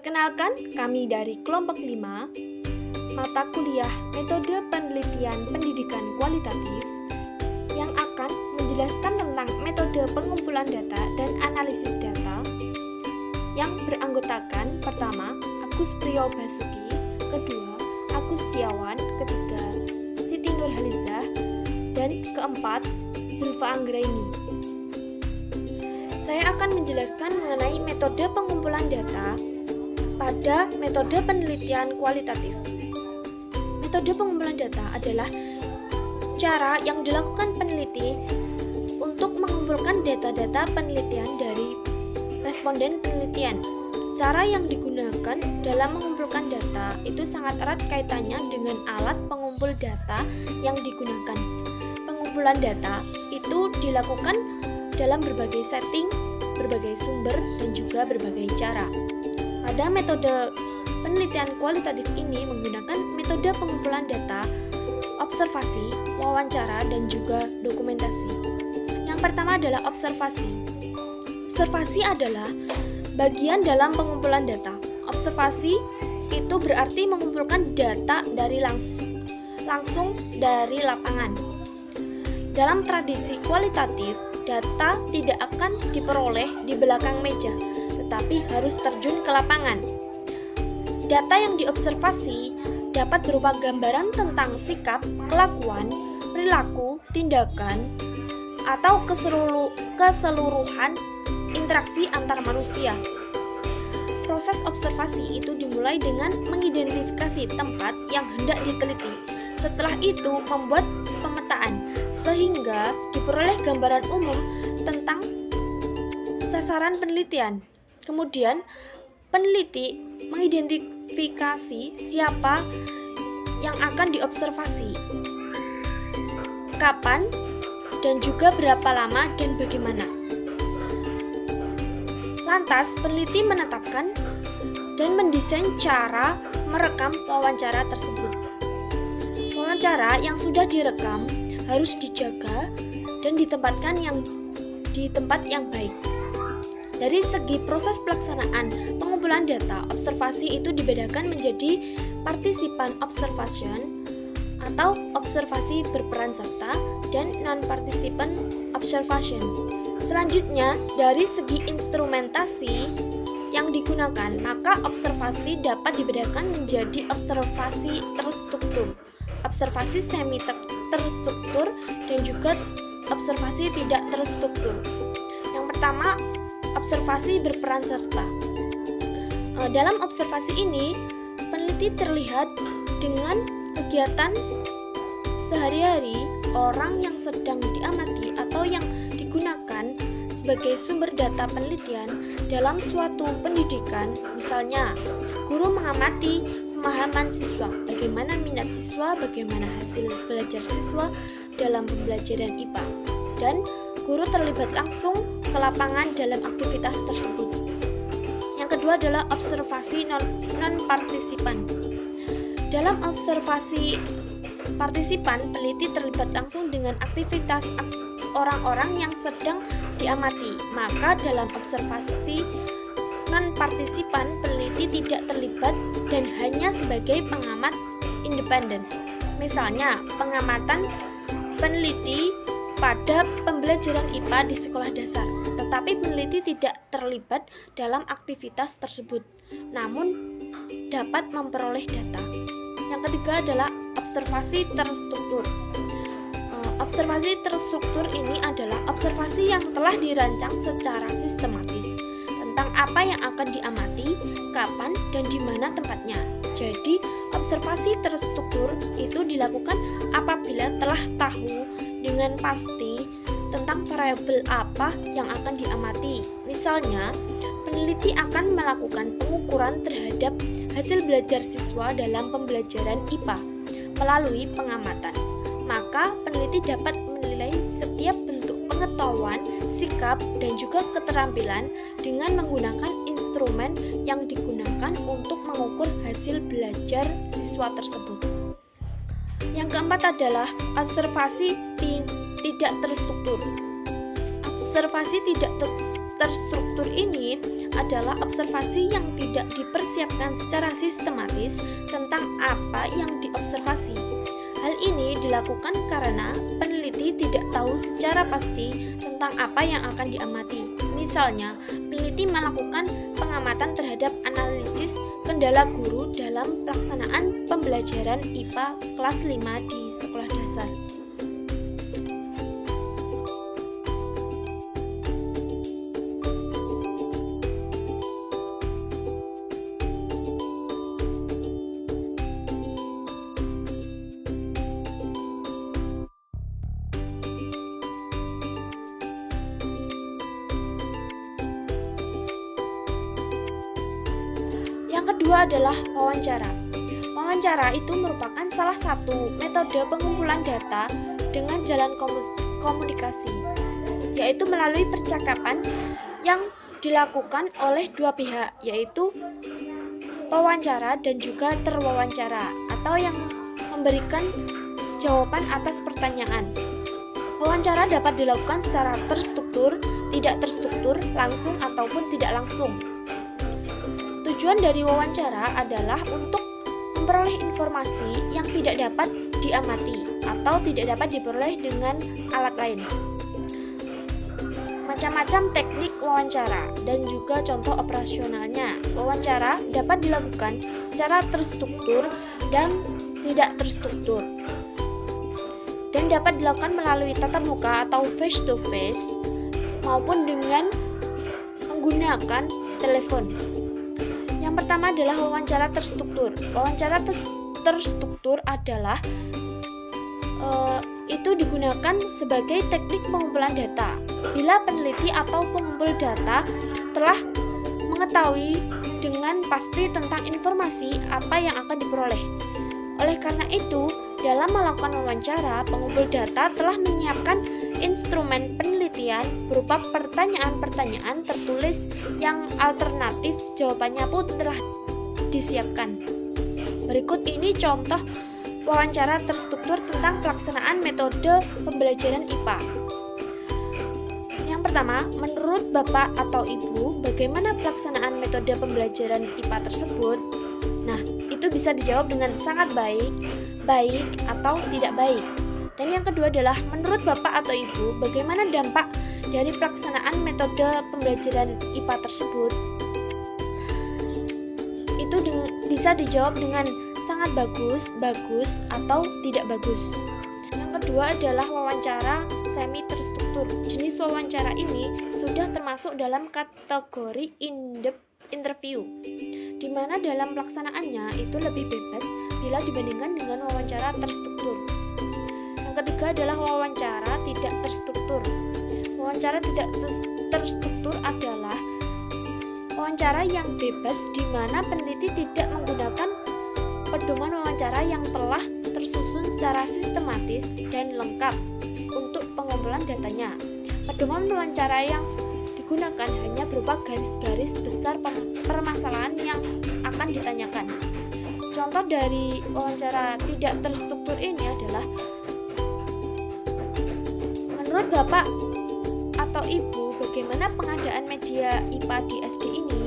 Perkenalkan, kami dari kelompok 5, mata kuliah Metode Penelitian Pendidikan Kualitatif yang akan menjelaskan tentang metode pengumpulan data dan analisis data yang beranggotakan pertama, Agus Priyo Basuki, kedua, Agus Setiawan, ketiga, Siti Nurhalizah, dan keempat, Zulfa Anggraini. Saya akan menjelaskan mengenai metode pengumpulan data pada metode penelitian kualitatif. Metode pengumpulan data adalah cara yang dilakukan peneliti untuk mengumpulkan data-data penelitian dari responden penelitian. Cara yang digunakan dalam mengumpulkan data itu sangat erat kaitannya dengan alat pengumpul data yang digunakan. Pengumpulan data itu dilakukan dalam berbagai setting, berbagai sumber, dan juga berbagai cara. Pada metode penelitian kualitatif ini menggunakan metode pengumpulan data, observasi, wawancara, dan juga dokumentasi. Yang pertama adalah observasi. Observasi adalah bagian dalam pengumpulan data. Observasi itu berarti mengumpulkan data dari langsung dari lapangan. Dalam tradisi kualitatif, data tidak akan diperoleh di belakang meja, tetapi harus terjun ke lapangan. Data yang diobservasi dapat berupa gambaran tentang sikap, kelakuan, perilaku, tindakan, atau keseluruhan interaksi antar manusia. Proses observasi itu dimulai dengan mengidentifikasi tempat yang hendak diteliti. Setelah itu membuat pemetaan, sehingga diperoleh gambaran umum tentang sasaran penelitian. Kemudian, peneliti mengidentifikasi siapa yang akan diobservasi, kapan, dan juga berapa lama dan bagaimana. Lantas, peneliti menetapkan dan mendesain cara merekam wawancara tersebut. Wawancara yang sudah direkam harus dijaga dan ditempatkan di tempat yang baik. Dari segi proses pelaksanaan pengumpulan data, observasi itu dibedakan menjadi participan observation atau observasi berperan serta dan non-participant observation. Selanjutnya, dari segi instrumentasi yang digunakan, maka observasi dapat dibedakan menjadi observasi terstruktur, observasi semi terstruktur, dan juga observasi tidak terstruktur. Yang pertama, observasi berperan serta. Dalam observasi ini, peneliti terlihat dengan kegiatan sehari-hari orang yang sedang diamati atau yang digunakan sebagai sumber data penelitian dalam suatu pendidikan. Misalnya, guru mengamati pemahaman siswa, bagaimana minat siswa, bagaimana hasil belajar siswa dalam pembelajaran IPA, dan guru terlibat langsung ke lapangan dalam aktivitas tersebut. Yang kedua adalah observasi non-partisipan. Dalam observasi partisipan, peneliti terlibat langsung dengan aktivitas orang-orang yang sedang diamati. Maka dalam observasi non-partisipan, peneliti tidak terlibat dan hanya sebagai pengamat independen. Misalnya, pengamatan peneliti pada pembelajaran IPA di sekolah dasar, tetapi peneliti tidak terlibat dalam aktivitas tersebut, namun dapat memperoleh data. Yang ketiga adalah observasi terstruktur. Observasi terstruktur ini adalah observasi yang telah dirancang secara sistematis tentang apa yang akan diamati, kapan, dan di mana tempatnya. Jadi, observasi terstruktur itu dilakukan apabila telah tahu dengan pasti tentang variabel apa yang akan diamati. Misalnya, peneliti akan melakukan pengukuran terhadap hasil belajar siswa dalam pembelajaran IPA melalui pengamatan. Maka, peneliti dapat menilai setiap bentuk pengetahuan, sikap, dan juga keterampilan dengan menggunakan instrumen yang digunakan untuk mengukur hasil belajar siswa tersebut. Yang keempat adalah observasi tidak terstruktur. Observasi tidak terstruktur ini adalah observasi yang tidak dipersiapkan menjelaskan secara sistematis tentang apa yang diobservasi. Hal ini dilakukan karena peneliti tidak tahu secara pasti tentang apa yang akan diamati. Misalnya, peneliti melakukan pengamatan terhadap analisis kendala guru dalam pelaksanaan pembelajaran IPA kelas 5 di sekolah dasar. Yang kedua adalah wawancara. Wawancara itu merupakan salah satu metode pengumpulan data dengan jalan komunikasi, yaitu melalui percakapan yang dilakukan oleh dua pihak, yaitu pewawancara dan juga terwawancara, atau yang memberikan jawaban atas pertanyaan. Wawancara dapat dilakukan secara terstruktur, tidak terstruktur, langsung ataupun tidak langsung. Tujuan dari wawancara adalah untuk memperoleh informasi yang tidak dapat diamati atau tidak dapat diperoleh dengan alat lain. Macam-macam teknik wawancara dan juga contoh operasionalnya. Wawancara dapat dilakukan secara terstruktur dan tidak terstruktur, dan dapat dilakukan melalui tatap muka atau face to face maupun dengan menggunakan telepon. Yang pertama adalah wawancara terstruktur. Wawancara terstruktur adalah itu digunakan sebagai teknik pengumpulan data. Bila peneliti atau pengumpul data telah mengetahui dengan pasti tentang informasi apa yang akan diperoleh. Oleh karena itu, dalam melakukan wawancara, pengumpul data telah menyiapkan instrumen penelitian berupa pertanyaan-pertanyaan tertulis yang alternatif jawabannya pun telah disiapkan. Berikut ini contoh wawancara terstruktur tentang pelaksanaan metode pembelajaran IPA. Yang pertama, menurut Bapak atau Ibu, bagaimana pelaksanaan metode pembelajaran IPA tersebut? Nah, itu bisa dijawab dengan sangat baik, baik, atau tidak baik. Dan yang kedua adalah, menurut Bapak atau Ibu, bagaimana dampak dari pelaksanaan metode pembelajaran IPA tersebut? Itu bisa dijawab dengan sangat bagus, bagus, atau tidak bagus. Yang kedua adalah wawancara semi terstruktur. Jenis wawancara ini sudah termasuk dalam kategori in-depth interview, di mana dalam pelaksanaannya itu lebih bebas bila dibandingkan dengan wawancara terstruktur. Yang ketiga adalah wawancara tidak terstruktur. Wawancara tidak terstruktur adalah wawancara yang bebas di mana peneliti tidak menggunakan pedoman wawancara yang telah tersusun secara sistematis dan lengkap untuk pengumpulan datanya. Pedoman wawancara yang digunakan hanya berupa garis-garis besar permasalahan yang akan ditanyakan. Contoh dari wawancara tidak terstruktur ini adalah, menurut Bapak atau Ibu, bagaimana pengadaan media IPA di SD ini?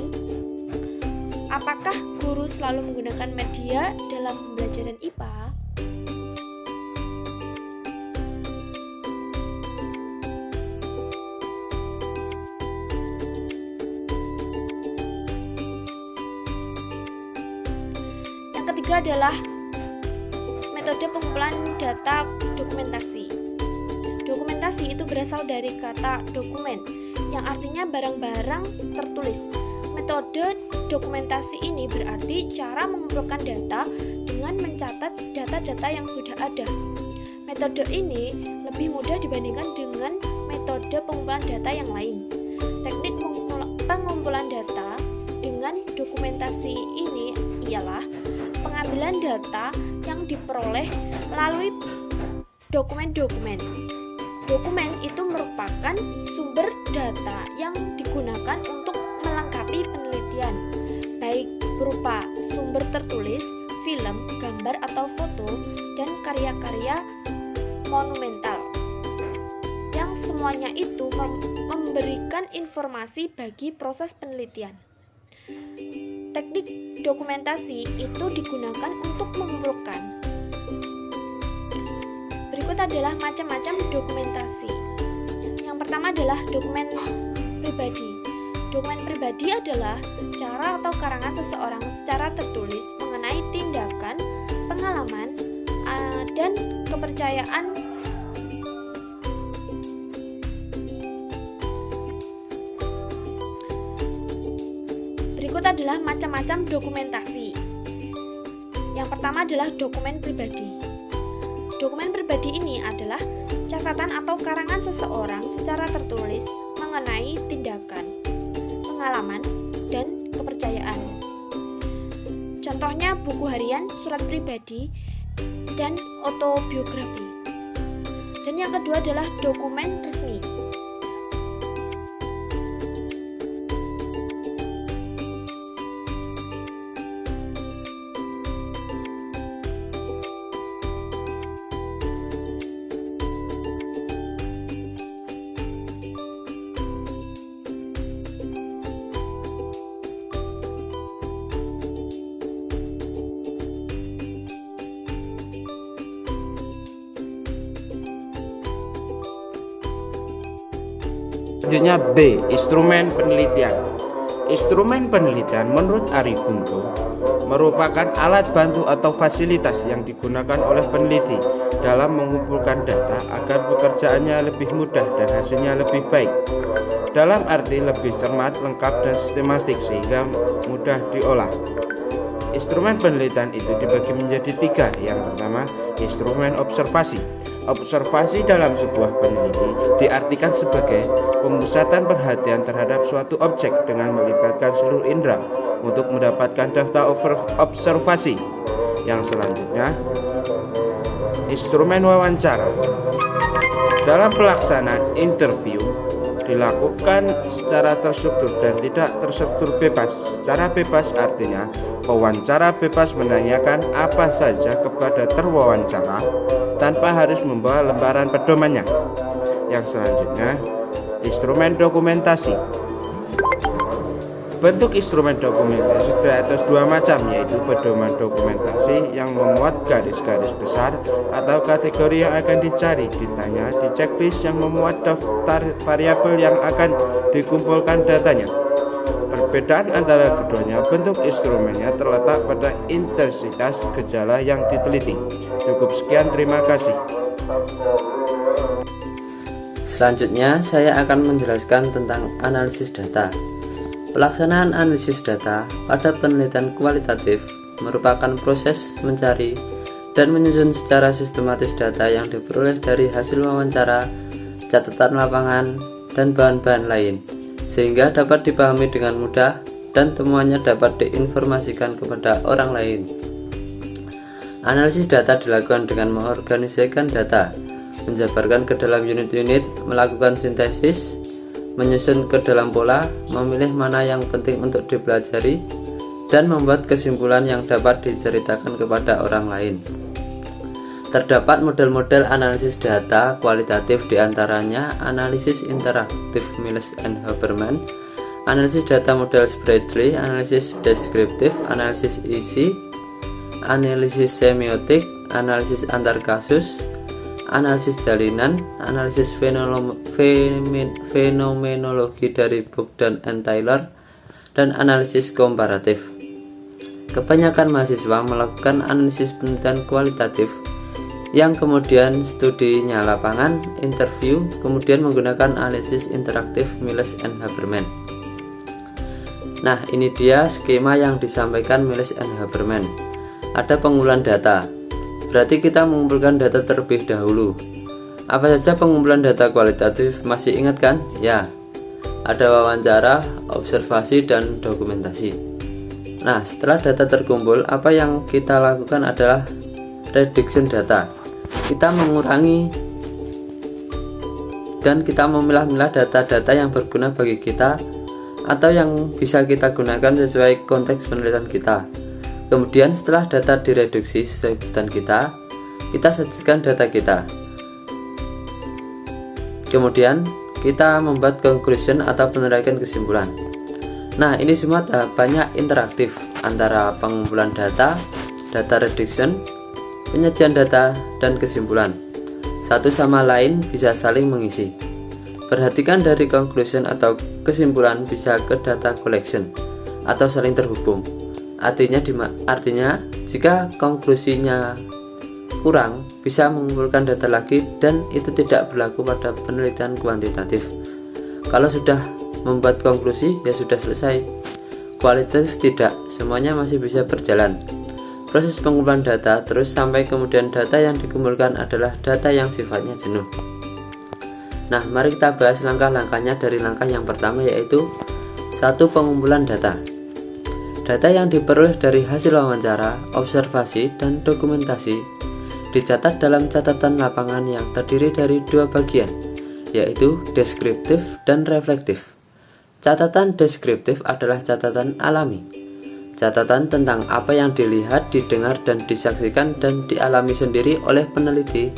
Apakah guru selalu menggunakan media dalam pembelajaran IPA? Yang ketiga adalah metode pengumpulan data dokumentasi. Dokumentasi itu berasal dari kata dokumen, yang artinya barang-barang tertulis. Metode dokumentasi ini berarti cara mengumpulkan data dengan mencatat data-data yang sudah ada. Metode ini lebih mudah dibandingkan dengan metode pengumpulan data yang lain. Teknik pengumpulan data dengan dokumentasi ini ialah pengambilan data yang diperoleh melalui dokumen-dokumen. Dokumen itu merupakan sumber data yang digunakan untuk melengkapi penelitian, baik berupa sumber tertulis, film, gambar atau foto, dan karya-karya monumental, yang semuanya itu memberikan informasi bagi proses penelitian. teknik dokumentasi itu digunakan untuk mengumpulkan. Berikut adalah macam-macam dokumentasi. Yang pertama adalah dokumen pribadi. Dokumen pribadi adalah cara atau karangan seseorang secara tertulis mengenai tindakan, pengalaman, dan kepercayaan. Berikut adalah macam-macam dokumentasi. Yang pertama adalah dokumen pribadi. Dokumen pribadi ini adalah catatan atau karangan seseorang secara tertulis mengenai tindakan, pengalaman, dan kepercayaan. Contohnya buku harian, surat pribadi, dan autobiografi. Dan yang kedua adalah dokumen resmi. Selanjutnya B. Instrumen penelitian. Instrumen penelitian menurut Ari Guntur merupakan alat bantu atau fasilitas yang digunakan oleh peneliti dalam mengumpulkan data agar pekerjaannya lebih mudah dan hasilnya lebih baik. Dalam arti lebih cermat, lengkap, dan sistematik sehingga mudah diolah. Instrumen penelitian itu dibagi menjadi 3. Yang pertama, instrumen observasi. Observasi dalam sebuah peneliti diartikan sebagai pemusatan perhatian terhadap suatu objek dengan melibatkan seluruh indera untuk mendapatkan data observasi. Yang selanjutnya, instrumen wawancara. Dalam pelaksanaan interview dilakukan secara terstruktur dan tidak terstruktur bebas. Secara bebas artinya pewawancara bebas menanyakan apa saja kepada terwawancara tanpa harus membawa lembaran pedomannya. Yang selanjutnya, instrumen dokumentasi. Bentuk instrumen dokumentasi di atas 2 macam, yaitu pedoman dokumentasi yang memuat garis-garis besar atau kategori yang akan dicari, ditanya di checklist yang memuat daftar variabel yang akan dikumpulkan datanya. Perbedaan antara keduanya, bentuk instrumennya terletak pada intensitas gejala yang diteliti. Cukup sekian, terima kasih. Selanjutnya, saya akan menjelaskan tentang analisis data. Pelaksanaan analisis data pada penelitian kualitatif merupakan proses mencari dan menyusun secara sistematis data yang diperoleh dari hasil wawancara, catatan lapangan, dan bahan-bahan lain, sehingga dapat dipahami dengan mudah dan temuannya dapat diinformasikan kepada orang lain. Analisis data dilakukan dengan mengorganisasikan data, menjabarkan ke dalam unit-unit, melakukan sintesis, menyusun ke dalam pola, memilih mana yang penting untuk dipelajari, dan membuat kesimpulan yang dapat diceritakan kepada orang lain. Terdapat model-model analisis data kualitatif, diantaranya analisis interaktif Miles and Haberman, analisis data model Bradley, analisis deskriptif, analisis isi, analisis semiotik, analisis antar kasus, analisis jalinan, analisis fenomenologi dari Bogdan and Taylor, dan analisis komparatif. Kebanyakan mahasiswa melakukan analisis penelitian kualitatif yang kemudian studinya lapangan, interview, kemudian menggunakan analisis interaktif Miles and Haberman. Nah, ini dia skema yang disampaikan Miles and Haberman. Ada pengumpulan data, berarti kita mengumpulkan data terlebih dahulu. Apa saja pengumpulan data kualitatif, masih ingat kan? Ya, ada wawancara, observasi, dan dokumentasi. Nah, setelah data terkumpul, apa yang kita lakukan adalah reduction data. Kita mengurangi dan kita memilah-milah data-data yang berguna bagi kita atau yang bisa kita gunakan sesuai konteks penelitian kita. Kemudian setelah data direduksi sesuai kebutuhan kita sajikan data kita. Kemudian kita membuat conclusion atau penilaian kesimpulan. Nah, ini semua banyak interaktif. antara pengumpulan data, data reduction, penyajian data, dan kesimpulan. Satu sama lain bisa saling mengisi. Perhatikan dari conclusion atau kesimpulan bisa ke data collection atau saling terhubung. Artinya jika konklusinya kurang, bisa mengumpulkan data lagi dan itu tidak berlaku pada penelitian kuantitatif. Kalau sudah membuat konklusi ya sudah selesai. Kualitatif tidak, semuanya masih bisa berjalan. Proses pengumpulan data terus sampai kemudian data yang dikumpulkan adalah data yang sifatnya jenuh. Nah, mari kita bahas langkah-langkahnya dari langkah yang pertama, yaitu 1. Pengumpulan data. Data yang diperoleh dari hasil wawancara, observasi, dan dokumentasi dicatat dalam catatan lapangan yang terdiri dari 2 bagian, yaitu deskriptif dan reflektif. Catatan deskriptif adalah catatan alami, catatan tentang apa yang dilihat, didengar, dan disaksikan dan dialami sendiri oleh peneliti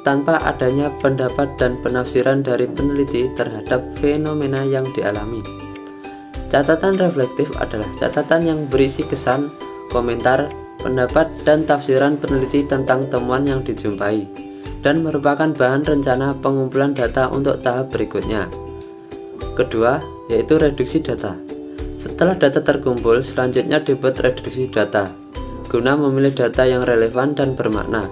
tanpa adanya pendapat dan penafsiran dari peneliti terhadap fenomena yang dialami. Catatan reflektif adalah catatan yang berisi kesan, komentar, pendapat, dan tafsiran peneliti tentang temuan yang dijumpai dan merupakan bahan rencana pengumpulan data untuk tahap berikutnya. Kedua, yaitu reduksi data. Setelah data terkumpul, selanjutnya dibuat reduksi data guna memilih data yang relevan dan bermakna,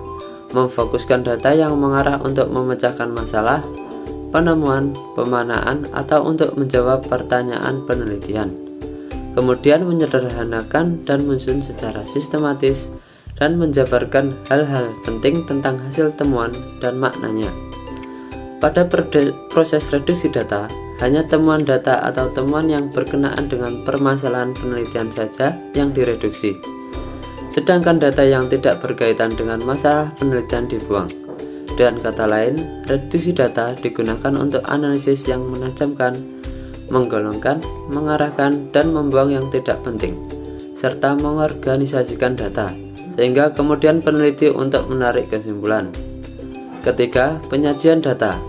memfokuskan data yang mengarah untuk memecahkan masalah, penemuan, pemanaan, atau untuk menjawab pertanyaan penelitian. Kemudian menyederhanakan dan menyusun secara sistematis dan menjabarkan hal-hal penting tentang hasil temuan dan maknanya. Pada proses reduksi data, hanya temuan data atau temuan yang berkenaan dengan permasalahan penelitian saja yang direduksi. Sedangkan data yang tidak berkaitan dengan masalah penelitian dibuang. Dengan kata lain, reduksi data digunakan untuk analisis yang menajamkan, menggolongkan, mengarahkan, dan membuang yang tidak penting, serta mengorganisasikan data, sehingga kemudian peneliti untuk menarik kesimpulan. Ketiga, penyajian data.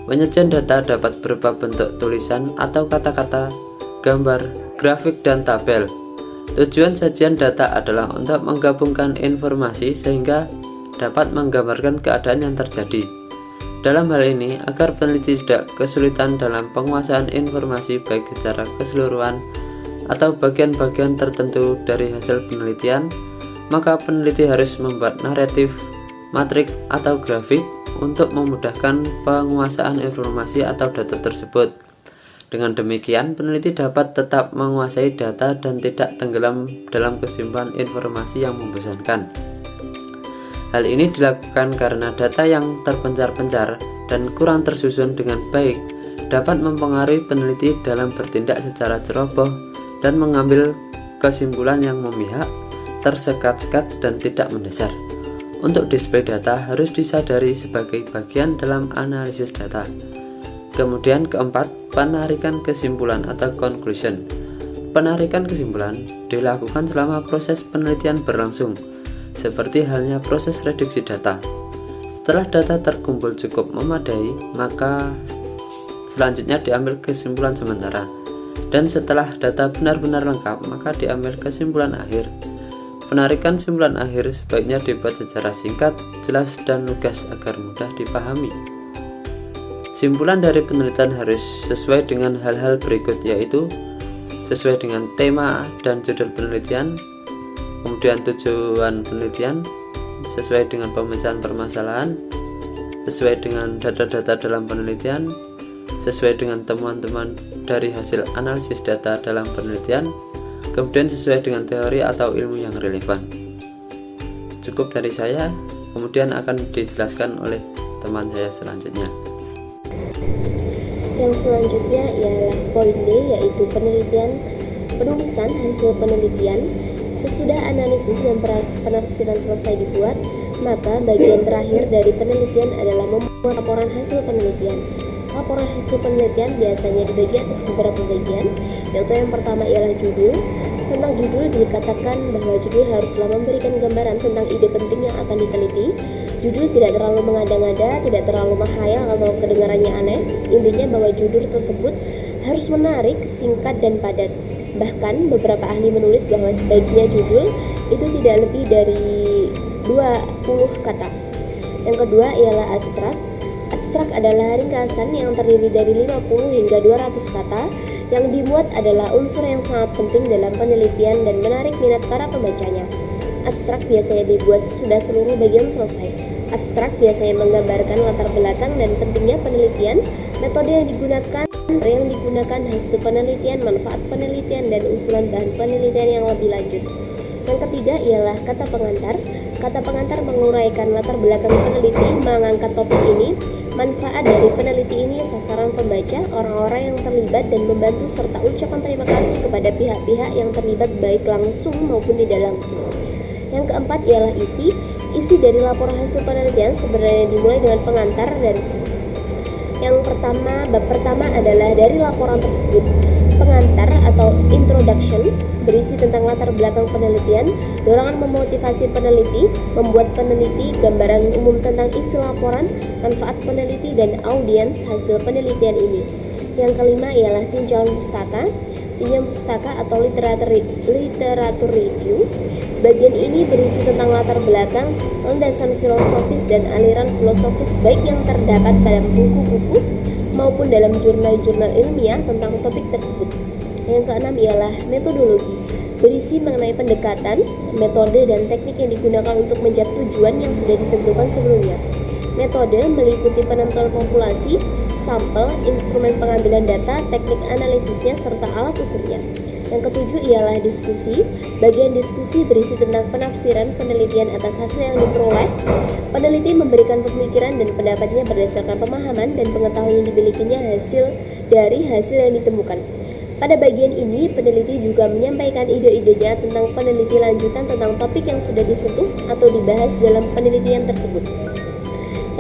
Penyajian data dapat berupa bentuk tulisan atau kata-kata, gambar, grafik, dan tabel. Tujuan sajian data adalah untuk menggabungkan informasi sehingga dapat menggambarkan keadaan yang terjadi. Dalam hal ini, agar peneliti tidak kesulitan dalam penguasaan informasi baik secara keseluruhan atau bagian-bagian tertentu dari hasil penelitian, maka peneliti harus membuat naratif, matrik, atau grafik untuk memudahkan penguasaan informasi atau data tersebut. Dengan demikian, peneliti dapat tetap menguasai data dan tidak tenggelam dalam kesimpulan informasi yang membosankan. Hal ini dilakukan karena data yang terpencar-pencar dan kurang tersusun dengan baik dapat mempengaruhi peneliti dalam bertindak secara ceroboh dan mengambil kesimpulan yang memihak, tersekat-sekat, dan tidak mendasar. Untuk display data harus disadari sebagai bagian dalam analisis data. Kemudian keempat, penarikan kesimpulan atau conclusion. Penarikan kesimpulan dilakukan selama proses penelitian berlangsung, seperti halnya proses reduksi data. Setelah data terkumpul cukup memadai, maka selanjutnya diambil kesimpulan sementara. Dan setelah data benar-benar lengkap, maka diambil kesimpulan akhir. Penarikan kesimpulan akhir sebaiknya dibuat secara singkat, jelas, dan lugas agar mudah dipahami. Simpulan dari penelitian harus sesuai dengan hal-hal berikut, yaitu sesuai dengan tema dan judul penelitian, kemudian tujuan penelitian, sesuai dengan pemecahan permasalahan, sesuai dengan data-data dalam penelitian, sesuai dengan temuan-temuan dari hasil analisis data dalam penelitian, kemudian sesuai dengan teori atau ilmu yang relevan. Cukup dari saya, kemudian akan dijelaskan oleh teman saya selanjutnya. Yang selanjutnya ialah poin D, yaitu penulisan hasil penelitian. Sesudah analisis dan penafsiran selesai dibuat, maka bagian terakhir dari penelitian adalah membuat laporan hasil penelitian. Laporan hasil penelitian biasanya dibagi atas beberapa bagian, yaitu yang pertama ialah judul. Tentang judul dikatakan bahwa judul haruslah memberikan gambaran tentang ide penting yang akan diteliti. Judul tidak terlalu mengada-ngada, tidak terlalu menghayal atau kedengarannya aneh. Intinya bahwa judul tersebut harus menarik, singkat, dan padat. Bahkan beberapa ahli menulis bahwa sebaiknya judul itu tidak lebih dari 20 kata. Yang kedua ialah abstrak. Abstrak adalah ringkasan yang terdiri dari 50 hingga 200 kata yang dimuat adalah unsur yang sangat penting dalam penelitian dan menarik minat para pembacanya. Abstrak biasanya dibuat sesudah seluruh bagian selesai. Abstrak biasanya menggambarkan latar belakang dan pentingnya penelitian, metode yang digunakan, hasil penelitian, manfaat penelitian, dan usulan bahan penelitian yang lebih lanjut. Yang ketiga ialah kata pengantar. Kata pengantar menguraikan latar belakang peneliti, mengangkat topik ini, manfaat dari peneliti ini, sasaran pembaca, orang-orang yang terlibat, dan membantu serta ucapan terima kasih kepada pihak-pihak yang terlibat baik langsung maupun tidak langsung. Yang keempat ialah isi. Isi dari laporan hasil penelitian sebenarnya dimulai dengan pengantar dan bab pertama adalah dari laporan tersebut. Pengantar atau introduction berisi tentang latar belakang penelitian, dorongan memotivasi peneliti, membuat peneliti, gambaran umum tentang isi laporan, manfaat peneliti, dan audiens hasil penelitian ini. Yang kelima ialah tinjauan pustaka. Tinjauan pustaka atau literatur review. Bagian ini berisi tentang latar belakang, landasan filosofis, dan aliran filosofis baik yang terdapat pada buku-buku maupun dalam jurnal-jurnal ilmiah tentang topik tersebut. Yang keenam ialah metodologi, berisi mengenai pendekatan, metode, dan teknik yang digunakan untuk mencapai tujuan yang sudah ditentukan sebelumnya. Metode meliputi penentuan populasi, sampel, instrumen pengambilan data, teknik analisisnya, serta alat ukurnya. Yang ketujuh ialah diskusi. Bagian diskusi berisi tentang penafsiran penelitian atas hasil yang diperoleh. Peneliti memberikan pemikiran dan pendapatnya berdasarkan pemahaman dan pengetahuan yang dimilikinya dari hasil yang ditemukan. Pada bagian ini, peneliti juga menyampaikan ide-idenya tentang peneliti lanjutan tentang topik yang sudah disentuh atau dibahas dalam penelitian tersebut.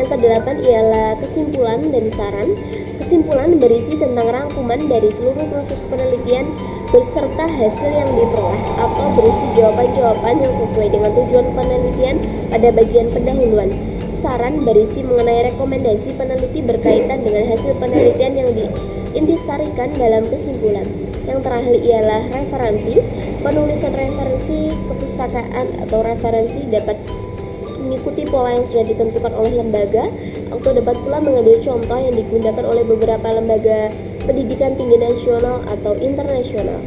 Yang kedelapan ialah kesimpulan dan saran. Kesimpulan berisi tentang rangkuman dari seluruh proses penelitian beserta hasil yang diperoleh atau berisi jawaban-jawaban yang sesuai dengan tujuan penelitian pada bagian pendahuluan. Saran berisi mengenai rekomendasi peneliti berkaitan dengan hasil penelitian yang diintisarikan dalam kesimpulan. Yang terakhir ialah referensi. Penulisan referensi kepustakaan atau referensi dapat mengikuti pola yang sudah ditentukan oleh lembaga atau dapat pula mengambil contoh yang digunakan oleh beberapa lembaga pendidikan tinggi nasional atau internasional.